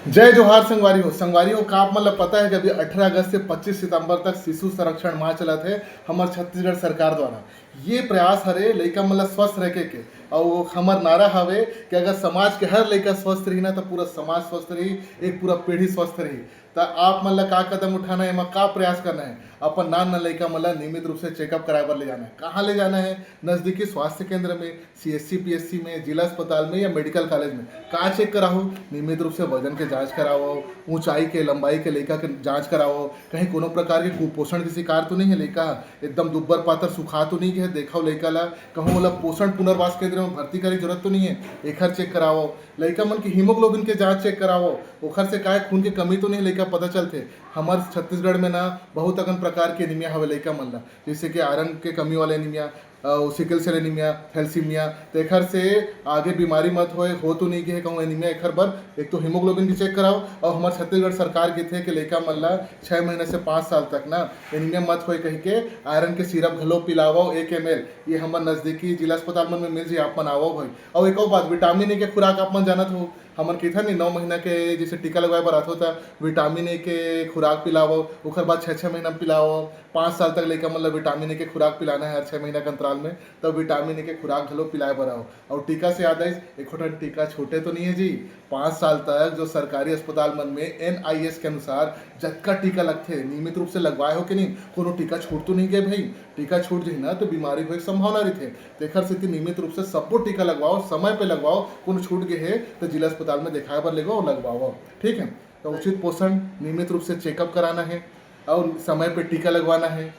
जय जोहार संगवारी हो का आप मतलब पता है कि अभी 18 अगस्त से 25 सितंबर तक शिशु संरक्षण माह चलत है हमार छत्तीसगढ़ सरकार द्वारा। ये प्रयास हरे लइका मतलब स्वस्थ रखे के और हमार नारा हवे कि अगर समाज के हर लइका स्वस्थ रही ना तो पूरा समाज स्वस्थ रही, एक पूरा पीढ़ी स्वस्थ रही। तो आप मतलब का कदम उठाना है, का प्रयास करना है, अपन नान लइका मतलब नियमित रूप से चेकअप कराए बर ले जाना है। कहाँ ले जाना है? नजदीकी स्वास्थ्य केंद्र में, सीएससी पीएससी में, जिला अस्पताल में या मेडिकल कॉलेज में। कहाँ चेक कराओ? नियमित रूप से वजन के जांच कराओ, ऊंचाई के लंबाई के लइका के जांच कराओ, कहीं कोनो प्रकार के कुपोषण की शिकार तो नहीं है लइका, एकदम दुब्बर पातर सुखा तो नहीं है, देखो लइका ला कहूँ मतलब पोषण पुनर्वास केंद्र में भर्ती करे जरूरत तो नहीं है, एखर चेक कराओ। लइका मन की हीमोग्लोबिन के जांच चेक कराओ, ओखर से काय खून की कमी तो नहीं लइका पता चलते। हमार छत्तीसगढ़ में ना बहुत अगन प्रकार के एनीमिया हवे लइका मन ला, जैसे कि आयरन के कमी वाला anaemia, sickle cell anaemia, thalassemia. तो एखर से आगे बीमारी मत हो तो नहीं है कहूँ एनीमिया। एखर बर एक तो हीमोग्लोबिन भी चेक कराओ और हमारे छत्तीसगढ़ सरकार के थे कि लइका मन ला 6 महीने से 5 साल तक ना एनीमिया मत हो कही के आयरन के सिरप घलो पिलाओ 1 ml। ये हमारे नजदीकी जिला अस्पताल में मिल जाए, आप मन आओ भाई। और एक और बात, विटामिन ए के खुराक आप मन जानत हो, हमन कहता नहीं 9 महीना के जैसे टीका लगवाए बर आते होता, विटामिन ए के खुराक पिलाओ, ओखर बाद 6-6 महीना पिलाओ। 5 साल तक लइका मतलब विटामिन ए के खुराक पिलाना है हर 6 महीना के अंतराल में, तब विटामिन ए के खुराक घलो पिलाए बर आओ। और टीका से याद आई, एक टीका छोटे तो नहीं है जी। 5 साल तक जो सरकारी अस्पताल मन में NIS के अनुसार जतका टीका लगते नियमित रूप से लगवाए हो कि नहीं, कोनो टीका छूट तो नहीं गए भाई। टीका छूट जाए ना तो बीमारी होए संभावना रही थे। तेखर से नियमित रूप से सबको टीका लगवाओ, समय पे लगवाओ। कोनो छूट गए है तो जिला अस्पताल में दिखाए बर लेगो और लगवाओ, ठीक है। तो उचित पोषण, नियमित रूप से चेकअप कराना है और समय पे टीका लगवाना है।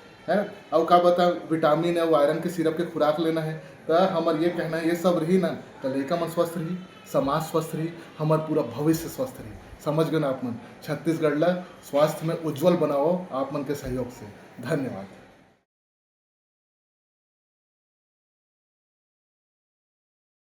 और का बता, विटामिन और आयरन के सिरप के खुराक लेना है। तो हमार ये कहना है, ये सब रही ना तो लइका मन स्वस्थ रही, समाज स्वस्थ रही, हमार पूरा भविष्य स्वस्थ रही। समझ गए ना आप मन? छत्तीसगढ़ ला स्वास्थ्य में उज्जवल बनाओ आप मन के सहयोग से। धन्यवाद।